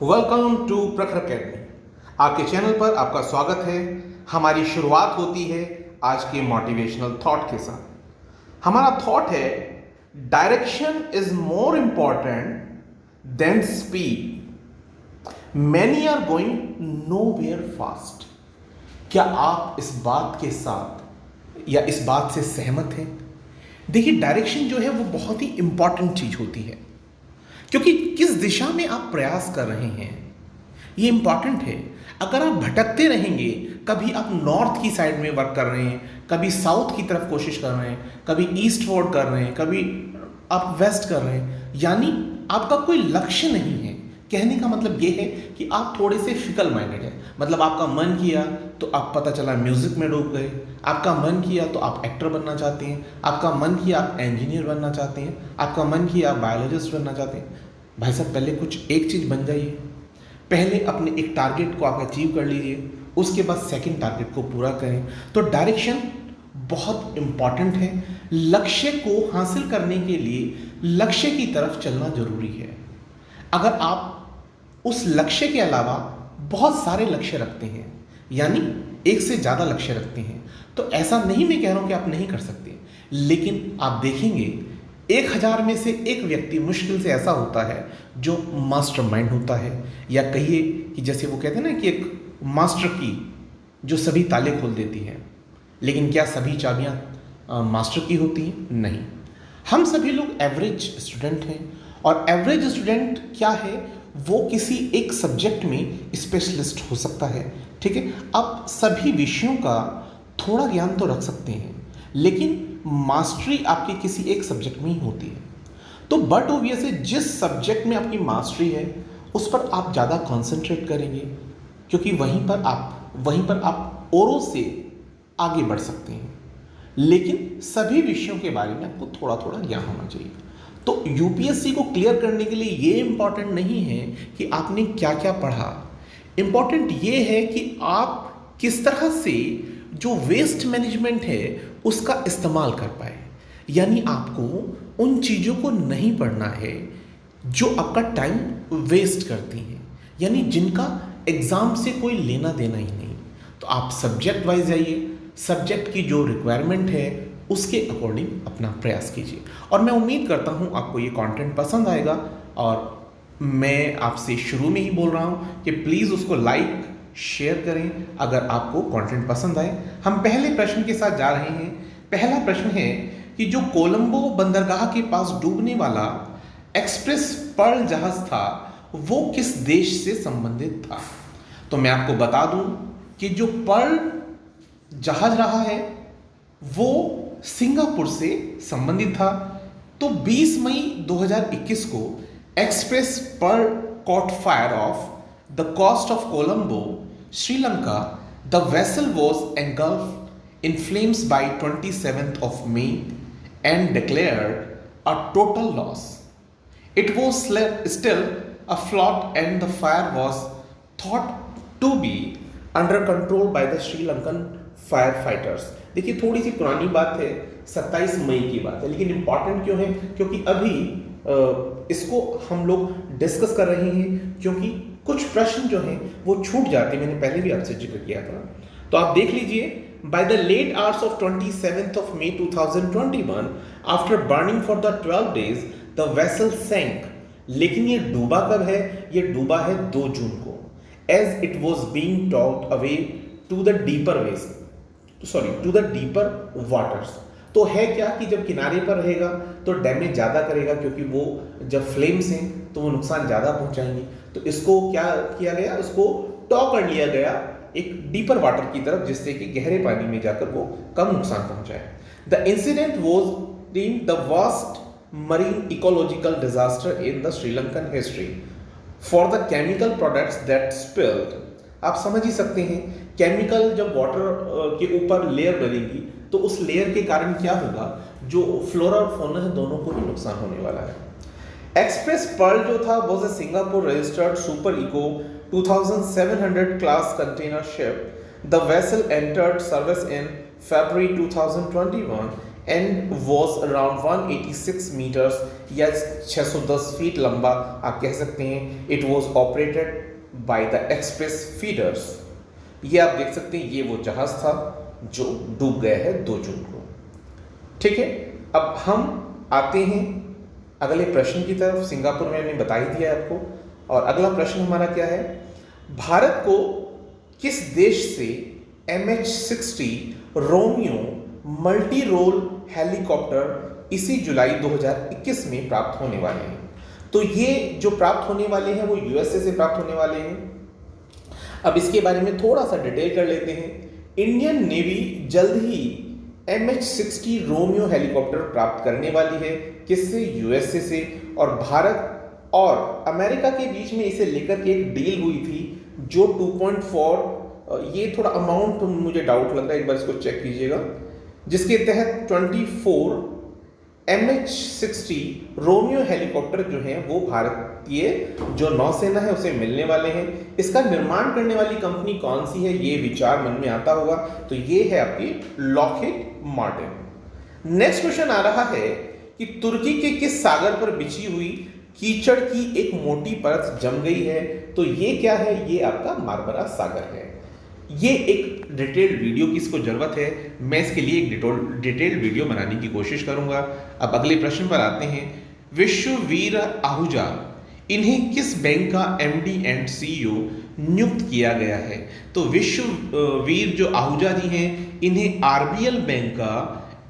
Welcome to प्रखर academy. आपके channel पर आपका स्वागत है। हमारी शुरुआत होती है आज के मोटिवेशनल थॉट के साथ। हमारा थॉट है, direction is more important than speed, many are going nowhere fast. क्या आप इस बात के साथ या इस बात से सहमत हैं? देखिए, डायरेक्शन जो है वो बहुत ही इंपॉर्टेंट चीज होती है, क्योंकि किस दिशा में आप प्रयास कर रहे हैं ये इंपॉर्टेंट है। अगर आप भटकते रहेंगे, कभी आप नॉर्थ की साइड में वर्क कर रहे हैं, कभी साउथ की तरफ कोशिश कर रहे हैं, कभी ईस्टवर्ड कर रहे हैं, कभी आप वेस्ट कर रहे हैं, यानी आपका कोई लक्ष्य नहीं है। कहने का मतलब ये है कि आप थोड़े से फिकल माइंडेड है। मतलब आपका मन किया तो आप पता चला म्यूजिक में डूब गए, आपका मन किया तो आप एक्टर बनना चाहते हैं, आपका मन किया आप इंजीनियर बनना चाहते हैं, आपका मन किया आप बायोलॉजिस्ट बनना चाहते हैं। भाई साहब, पहले कुछ एक चीज़ बन जाइए। पहले अपने एक टारगेट को आप अचीव कर लीजिए, उसके बाद सेकंड टारगेट को पूरा करें। तो डायरेक्शन बहुत इंपॉर्टेंट है। लक्ष्य को हासिल करने के लिए लक्ष्य की तरफ चलना जरूरी है। अगर आप उस लक्ष्य के अलावा बहुत सारे लक्ष्य रखते हैं, यानी एक से ज़्यादा लक्ष्य रखते हैं, तो ऐसा नहीं मैं कह रहा हूं कि आप नहीं कर सकते, लेकिन आप देखेंगे 1000 में से एक व्यक्ति मुश्किल से ऐसा होता है जो मास्टरमाइंड होता है, या कहिए कि जैसे वो कहते हैं ना कि एक मास्टर की जो सभी ताले खोल देती है। लेकिन क्या सभी चाबियां मास्टर की होती हैं? नहीं। हम सभी लोग एवरेज स्टूडेंट हैं, और एवरेज स्टूडेंट क्या है, वो किसी एक सब्जेक्ट में स्पेशलिस्ट हो सकता है। ठीक है, आप सभी विषयों का थोड़ा ज्ञान तो रख सकते हैं, लेकिन मास्टरी आपकी किसी एक सब्जेक्ट में ही होती है। तो बट ऑब्वियसली जिस सब्जेक्ट में आपकी मास्टरी है उस पर आप ज़्यादा कॉन्सेंट्रेट करेंगे, क्योंकि वहीं पर आप औरों से आगे बढ़ सकते हैं। लेकिन सभी विषयों के बारे में आपको थोड़ा थोड़ा ज्ञान होना चाहिए। तो यूपीएससी को क्लियर करने के लिए ये इंपॉर्टेंट नहीं है कि आपने क्या क्या पढ़ा। इंपॉर्टेंट ये है कि आप किस तरह से जो वेस्ट मैनेजमेंट है उसका इस्तेमाल कर पाए। यानी आपको उन चीज़ों को नहीं पढ़ना है जो आपका टाइम वेस्ट करती हैं, यानी जिनका एग्ज़ाम से कोई लेना देना ही नहीं। तो आप सब्जेक्ट वाइज जाइए, सब्जेक्ट की जो रिक्वायरमेंट है उसके अकॉर्डिंग अपना प्रयास कीजिए। और मैं उम्मीद करता हूँ आपको ये कंटेंट पसंद आएगा, और मैं आपसे शुरू में ही बोल रहा हूँ कि प्लीज़ उसको लाइक शेयर करें अगर आपको कंटेंट पसंद आए। हम पहले प्रश्न के साथ जा रहे हैं। पहला प्रश्न है कि जो कोलंबो बंदरगाह के पास डूबने वाला एक्सप्रेस पर्ल जहाज था वो किस देश से संबंधित था? तो मैं आपको बता दूं कि जो पर्ल जहाज रहा है वो सिंगापुर से संबंधित था। तो 20 मई 2021 को Express Pearl caught fire off the coast of Colombo, Sri Lanka. The vessel was engulfed in flames by 27th of May and declared a total loss. It was still afloat and the fire was thought to be under control by the Sri Lankan firefighters. देखिए, थोड़ी सी पुरानी बात है, 27 मई की बात है, लेकिन important क्यों है? क्योंकि अभी इसको हम लोग डिस्कस कर रहे हैं, क्योंकि कुछ प्रश्न जो हैं वो छूट जाते हैं। मैंने पहले भी आपसे जिक्र किया था। तो आप देख लीजिए, by the late hours of 27th of May 2021, after burning for the 12 days, the vessel sank. लेकिन ये डूबा कब है? ये डूबा है 2 जून को, as it was being towed away to the deeper waters. तो है क्या कि जब किनारे पर रहेगा तो डैमेज ज़्यादा करेगा, क्योंकि वो जब फ्लेम्स हैं तो वो नुकसान ज़्यादा पहुंचाएंगे। तो इसको क्या किया गया? उसको टॉ कर लिया गया एक डीपर वाटर की तरफ, जिससे कि गहरे पानी में जाकर वो कम नुकसान पहुंचाए। The incident was deemed the worst marine ecological disaster in the Sri Lankan history for the chemical products that spilled. आप समझ ही सकते हैं, केमिकल जब वाटर के ऊपर लेयर बनेगी तो उस लेयर के कारण क्या होगा, जो फ्लोरा और फौना है दोनों को ही नुकसान होने वाला है। एक्सप्रेस पर्ल जो था was a Singapore registered super eco 2700 class container ship. The vessel entered service in February 2021 and was around 186 metres या 610 फीट लंबा आप कह सकते हैं। It was operated by the Express Feeders. ये आप देख सकते हैं, ये वो जहाज था जो डूब गया है 2 जून को। ठीक है, अब हम आते हैं अगले प्रश्न की तरफ। सिंगापुर में मैंने बता ही दिया आपको। और अगला प्रश्न हमारा क्या है, भारत को किस देश से MH-60 Romeo multi role helicopter इसी जुलाई 2021 में प्राप्त होने वाले हैं? तो ये जो प्राप्त होने वाले हैं वो USA से प्राप्त होने वाले हैं। अब इसके बारे में थोड़ा सा डिटेल कर लेते हैं। इंडियन नेवी जल्द ही MH-60 रोमियो हेलीकॉप्टर प्राप्त करने वाली है। किससे? USA से। और भारत और अमेरिका के बीच में इसे लेकर के एक डील हुई थी जो 2.4, ये थोड़ा अमाउंट मुझे डाउट लग रहा है, एक बार इसको चेक कीजिएगा, जिसके तहत 24 MH-60 रोमियो हेलीकॉप्टर जो हैं वो भारतीय जो नौसेना है उसे मिलने वाले हैं। इसका निर्माण करने वाली कंपनी कौन सी है, ये विचार मन में आता होगा, तो ये है आपकी लॉकहीड मार्टिन। नेक्स्ट क्वेश्चन आ रहा है कि तुर्की के किस सागर पर बिछी हुई कीचड़ की एक मोटी परत जम गई है? तो ये क्या है? ये आपका मार्मरा सागर है। ये एक डिटेल्ड वीडियो की इसको जरूरत है, मैं इसके लिए एक डिटेल्ड वीडियो बनाने की कोशिश करूंगा। अब अगले प्रश्न पर आते हैं। विश्ववीर आहूजा, इन्हें किस बैंक का MD एंड CEO नियुक्त किया गया है? तो विश्ववीर जो आहूजा जी हैं, इन्हें RBL बैंक का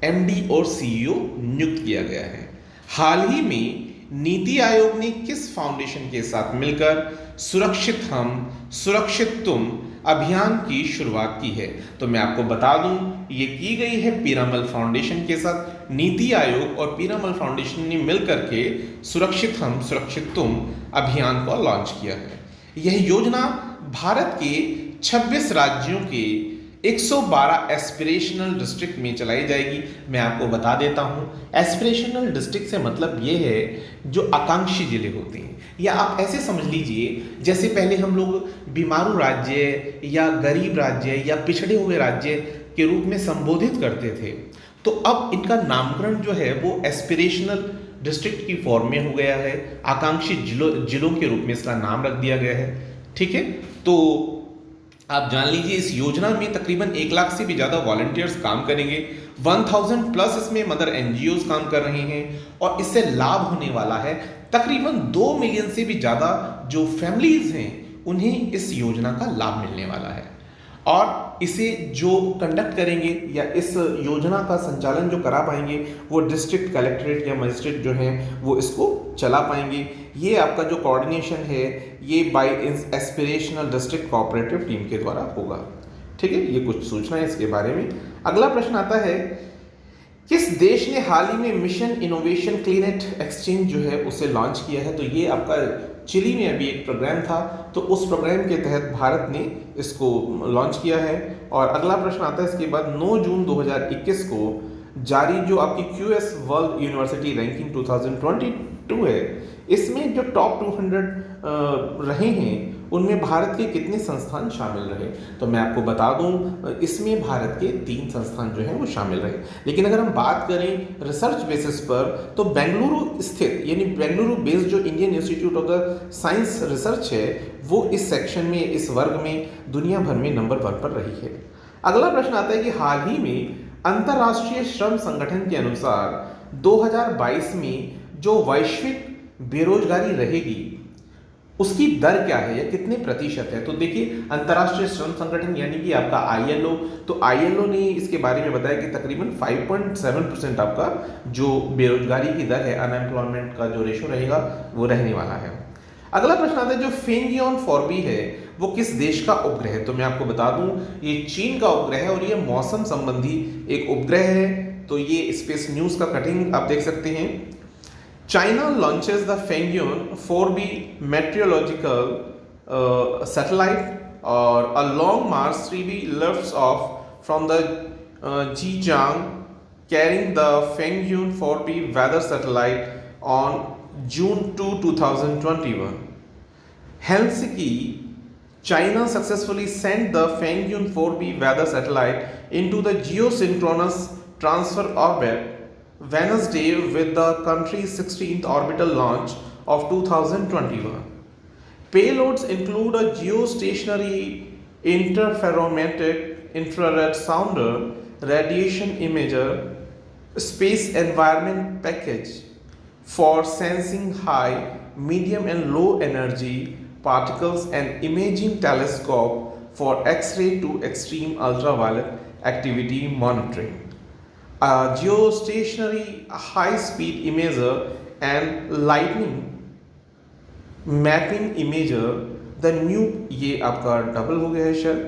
MD और CEO नियुक्त किया गया है। हाल ही में नीति आयोग ने किस फाउंडेशन के साथ मिलकर सुरक्षित हम सुरक्षित तुम अभियान की शुरुआत की है? तो मैं आपको बता दूं, ये की गई है पीरामल फाउंडेशन के साथ। नीति आयोग और पीरामल फाउंडेशन ने मिलकर के सुरक्षित हम सुरक्षित तुम अभियान को लॉन्च किया है। यह योजना भारत के 26 राज्यों के 112 एस्पिरेशनल डिस्ट्रिक्ट में चलाई जाएगी। मैं आपको बता देता हूं, एस्पिरेशनल डिस्ट्रिक्ट से मतलब ये है जो आकांक्षी जिले होते हैं, या आप ऐसे समझ लीजिए जैसे पहले हम लोग बीमारू राज्य या गरीब राज्य या पिछड़े हुए राज्य के रूप में संबोधित करते थे, तो अब इनका नामकरण जो है वो एस्पिरेशनल डिस्ट्रिक्ट की फॉर्म में हो गया है। आकांक्षी जिलों के रूप में इसका नाम रख दिया गया है। ठीक है, तो आप जान लीजिए इस योजना में तकरीबन 1 लाख से भी ज़्यादा वॉलंटियर्स काम करेंगे। 1000 प्लस इसमें मदर NGOs काम कर रहे हैं और इससे लाभ होने वाला है तकरीबन 2 मिलियन से भी ज़्यादा जो फैमिलीज हैं उन्हें इस योजना का लाभ मिलने वाला है। और इसे जो कंडक्ट करेंगे या इस योजना का संचालन जो करा पाएंगे वो डिस्ट्रिक्ट कलेक्ट्रेट या मजिस्ट्रेट जो हैं वो इसको चला पाएंगे। ये आपका जो कोऑर्डिनेशन है ये by aspirational district cooperative team के द्वारा होगा। ठीक है, ये कुछ सूचना है इसके बारे में। अगला प्रश्न आता है, किस देश ने हाल ही में मिशन इनोवेशन क्लीनेट एक्सचेंज जो है उसे लॉन्च किया है? तो ये आपका चिली में अभी एक प्रोग्राम था, तो उस प्रोग्राम के तहत भारत ने इसको लॉन्च किया है। और अगला प्रश्न आता है इसके बाद, 9 जून 2021 को जारी जो आपकी QS वर्ल्ड यूनिवर्सिटी रैंकिंग 2022 है, इसमें जो टॉप 200 रहे हैं उनमें भारत के कितने संस्थान शामिल रहे? तो मैं आपको बता दूं इसमें भारत के 3 संस्थान जो हैं वो शामिल रहे। लेकिन अगर हम बात करें रिसर्च बेसिस पर तो बेंगलुरु स्थित यानी बेंगलुरु बेस्ड जो Indian institute of the science research है वो इस सेक्शन में, इस वर्ग में दुनिया भर में नंबर 1 पर रही है। अगला प्रश्न आता है कि हाल ही में अंतर्राष्ट्रीय श्रम संगठन के अनुसार 2022 में जो वैश्विक बेरोजगारी रहेगी उसकी दर क्या है या कितने प्रतिशत है? तो देखिए अंतर्राष्ट्रीय श्रम संगठन यानी कि आपका ILO, तो ILO ने इसके बारे में बताया कि तकरीबन 5.7% आपका जो बेरोजगारी की दर है, अनएम्प्लॉयमेंट का जो रेशो रहेगा वो रहने वाला है। अगला प्रश्न आता है जो फेंगियोन 4B है वो किस देश का उपग्रह है? तो मैं आपको बता दूं ये चीन का उपग्रह है और ये मौसम संबंधी एक उपग्रह है। तो ये स्पेस न्यूज का कटिंग आप देख सकते हैं। China launches the Fenghyun 4B meteorological satellite or a long Mars 3B lifts off from the Zhejiang carrying the Fenghyun 4B weather satellite on June 2, 2021. Helsinki, China successfully sent the Fenghyun 4B weather satellite into the geosynchronous transfer orbit Wednesday with the country's 16th orbital launch of 2021. Payloads include a geostationary interferometric infrared sounder, radiation imager, space environment package for sensing high, medium and low energy particles and imaging telescope for X-ray to extreme ultraviolet activity monitoring. A geostationary high-speed imager and lightning mapping imager the new, ये आपका double हो गया है शायद।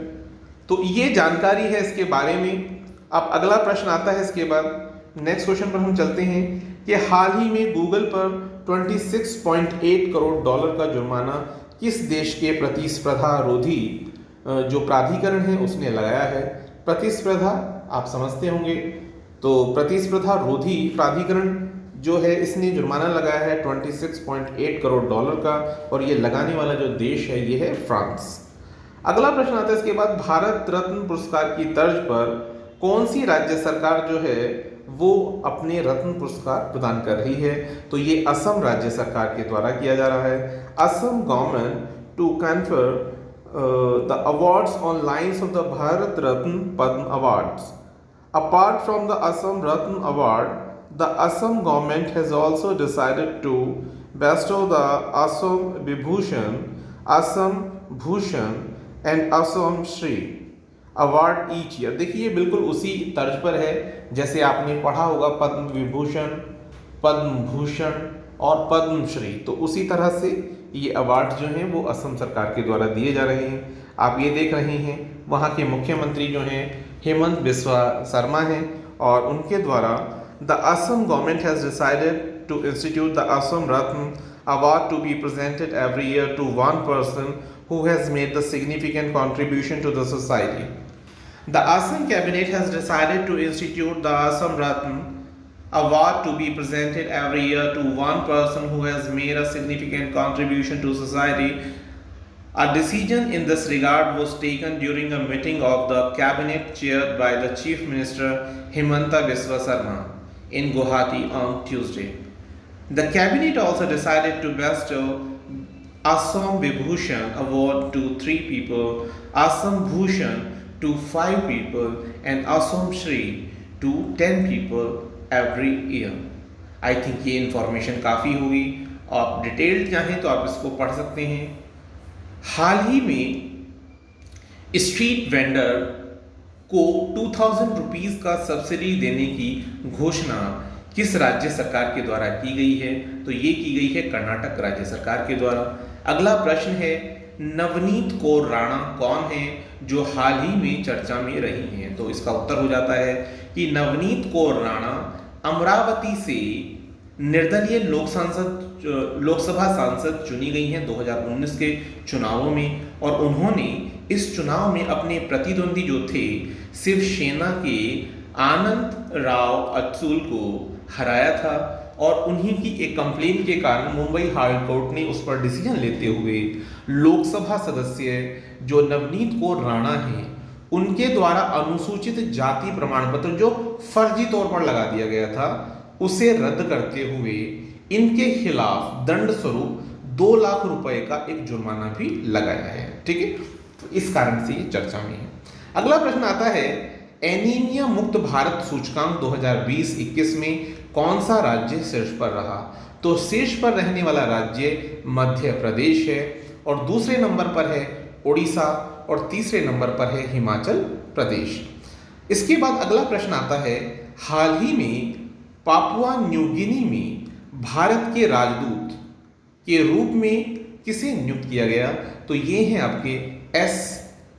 तो ये जानकारी है इसके बारे में। अब अगला प्रश्न आता है इसके बाद, नेक्स्ट क्वेश्चन पर हम चलते हैं कि हाल ही में गूगल पर 26.8 करोड़ डॉलर का जुर्माना किस देश के प्रतिस्पर्धा रोधी जो प्राधिकरण है उसने लगाया है। प्रतिस्पर्धा आप समझते होंगे, तो प्रतिस्पर्धा रोधी प्राधिकरण जो है इसने जुर्माना लगाया है 26.8 करोड़ डॉलर का, और ये लगाने वाला जो देश है ये है फ्रांस। अगला प्रश्न आता है इसके बाद, भारत रत्न पुरस्कार की तर्ज पर कौन सी राज्य सरकार जो है वो अपने रत्न पुरस्कार प्रदान कर रही है। तो ये असम राज्य सरकार के द्वारा किया जा रहा है। Assam government to confer the awards on lines of the Bharat Ratna Padma awards. Apart from the Assam Ratna award, the Assam government has also decided to bestow the Assam Vibhushan, Assam Bhushan and Assam Shri award each year। देखिए बिल्कुल उसी तर्ज पर है जैसे आपने पढ़ा होगा पद्म विभूषण, पद्म भूषण और पद्म श्री, तो उसी तरह से ये अवार्ड जो हैं वो असम सरकार के द्वारा दिए जा रहे हैं। आप ये देख रहे हैं वहाँ के मुख्यमंत्री जो हैं हेमंत बिस्वा शर्मा हैं, और उनके द्वारा The Assam government has decided to institute the Assam Ratna award to be presented every year to one person who has made the significant contribution to the society. The Assam cabinet has decided to institute the Assam Ratna award to be presented every year to one person who has made a significant contribution to society. A decision in this regard was taken during a meeting of the cabinet chaired by the Chief Minister Himanta Biswa Sarma in Guwahati on Tuesday. The cabinet also decided to bestow Assam Vibhushan award to 3 people, Assam Bhushan to 5 people and Assam Shri to 10 people every year. I think ये information काफ़ी होगी, आप detail चाहें तो आप इसको पढ़ सकते हैं। हाल ही में स्ट्रीट वेंडर को 2000 रुपीज़ का सब्सिडी देने की घोषणा किस राज्य सरकार के द्वारा की गई है। तो ये की गई है कर्नाटक राज्य सरकार के द्वारा। अगला प्रश्न है, नवनीत कौर राणा कौन है जो हाल ही में चर्चा में रही हैं। तो इसका उत्तर हो जाता है कि नवनीत कौर राणा अमरावती से निर्दलीय लोकसभा सांसद चुनी गई हैं 2019 के चुनावों में, और उन्होंने इस चुनाव में अपने प्रतिद्वंदी जो थे शिवसेना के आनंद राव अतुल को हराया था, और उन्हीं की एक कंप्लेन के कारण मुंबई हाई कोर्ट ने उस पर डिसीजन लेते हुए लोकसभा सदस्य जो नवनीत कौर राणा हैं उनके द्वारा अनुसूचित जाति प्रमाण पत्र जो फर्जी तौर पर लगा दिया गया था उसे रद्द करते हुए इनके खिलाफ दंड स्वरूप 2 लाख रुपए का एक जुर्माना भी लगाया है। ठीक है, तो इस कारण से ये चर्चा में है। अगला प्रश्न आता है, एनीमिया मुक्त भारत सूचकांक 2020-21 में कौन सा राज्य शीर्ष पर रहा। तो शीर्ष पर रहने वाला राज्य मध्य प्रदेश है, और दूसरे नंबर पर है उड़ीसा, और तीसरे नंबर पर है हिमाचल प्रदेश। इसके बाद अगला प्रश्न आता है, हाल ही में पापुआ न्यू गिनी में भारत के राजदूत के रूप में किसे नियुक्त किया गया। तो ये हैं आपके एस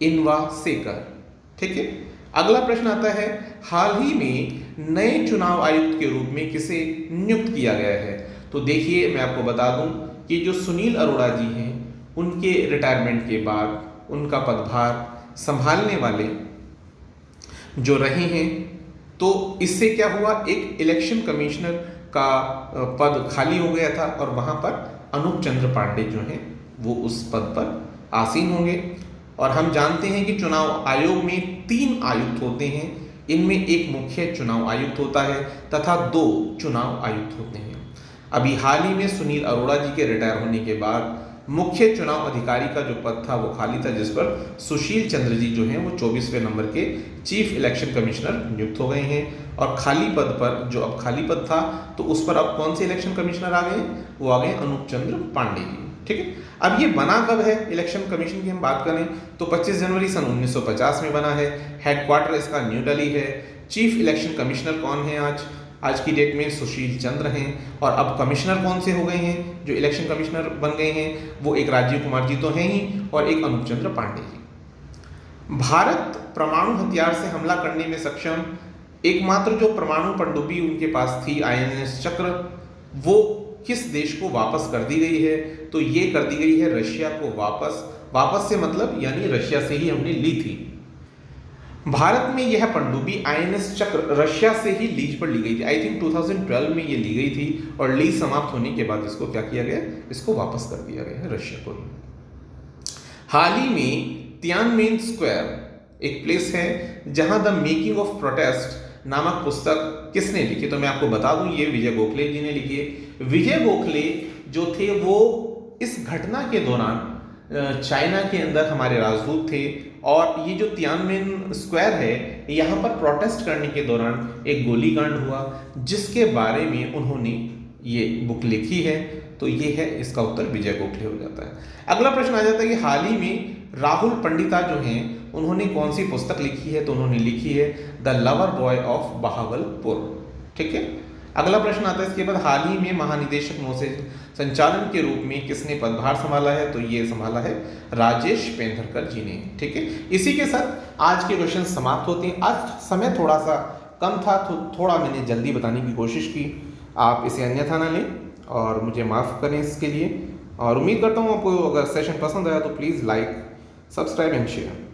इनवासेकर। ठीक है, अगला प्रश्न आता है, हाल ही में नए चुनाव आयुक्त के रूप में किसे नियुक्त किया गया है। तो देखिए मैं आपको बता दूं कि जो सुनील अरोड़ा जी हैं उनके रिटायरमेंट के बाद उनका पदभार संभालने वाले जो रहे हैं, तो इससे क्या हुआ, एक इलेक्शन कमिश्नर का पद खाली हो गया था, और वहाँ पर अनूप चंद्र पांडे जो हैं वो उस पद पर आसीन होंगे। और हम जानते हैं कि चुनाव आयोग में 3 आयुक्त होते हैं, इनमें एक मुख्य चुनाव आयुक्त होता है तथा 2 चुनाव आयुक्त होते हैं। अभी हाल ही में सुनील अरोड़ा जी के रिटायर होने के बाद मुख्य चुनाव अधिकारी का जो पद था वो खाली था, जिस पर सुशील चंद्र जी जो हैं वो 24वें नंबर के चीफ इलेक्शन कमिश्नर नियुक्त हो गए हैं। और खाली पद पर, जो अब खाली पद था, तो उस पर अब कौन से इलेक्शन कमिश्नर आ गए? वो आ गए अनूप चंद्र पांडे जी। ठीक है, अब ये बना कब है? इलेक्शन कमीशन की हम बात करें तो 25 जनवरी सन 1950 में बना है। हेडक्वार्टर इसका न्यू दिल्ली है। चीफ इलेक्शन कमिश्नर कौन है आज की डेट में? सुशील चंद्र हैं। और अब कमिश्नर कौन से हो गए हैं जो इलेक्शन कमिश्नर बन गए हैं? वो एक राजीव कुमार जी तो हैं ही और एक अनूप चंद्र पांडे जी। भारत परमाणु हथियार से हमला करने में सक्षम एकमात्र जो परमाणु पनडुब्बी उनके पास थी INS चक्र, वो किस देश को वापस कर दी गई है? तो ये कर दी गई है रशिया को वापस से मतलब यानी रशिया से ही हमने ली थी। भारत में यह पनडुब्बी INS चक्र रशिया से ही लीज पर ली गई थी। आई थिंक 2012 में ये ली गई थी और लीज समाप्त होने के बाद इसको क्या किया गया? इसको वापस कर दिया गया है रशिया को। हाल ही में तियानमेन स्क्वायर एक प्लेस है जहां द मेकिंग ऑफ प्रोटेस्ट नामक पुस्तक किसने लिखी? तो मैं आपको बता दूं, ये विजय गोखले जी ने लिखी है। विजय गोखले जो थे वो इस घटना के दौरान चाइना के अंदर हमारे राजदूत थे। और ये जो तियानमेन स्क्वायर है, यहाँ पर प्रोटेस्ट करने के दौरान एक गोलीकांड हुआ जिसके बारे में उन्होंने ये बुक लिखी है। तो ये है इसका उत्तर, विजय गोखले हो जाता है। अगला प्रश्न आ जाता है कि हाल ही में राहुल पंडिता जो हैं उन्होंने कौन सी पुस्तक लिखी है? तो उन्होंने लिखी है the lover boy of Bahawalpur. ठीक है, अगला प्रश्न आता है इसके बाद, हाल ही में महानिदेशक नौसेना संचालन के रूप में किसने पदभार संभाला है? तो ये संभाला है राजेश पेंधरकर जी ने। ठीक है, इसी के साथ आज के क्वेश्चन समाप्त होते हैं। आज समय थोड़ा सा कम था तो थोड़ा मैंने जल्दी बताने की कोशिश की, आप इसे अन्यथा ना लें और मुझे माफ़ करें इसके लिए। और उम्मीद करता हूँ आपको अगर सेशन पसंद आया तो please like, subscribe and share.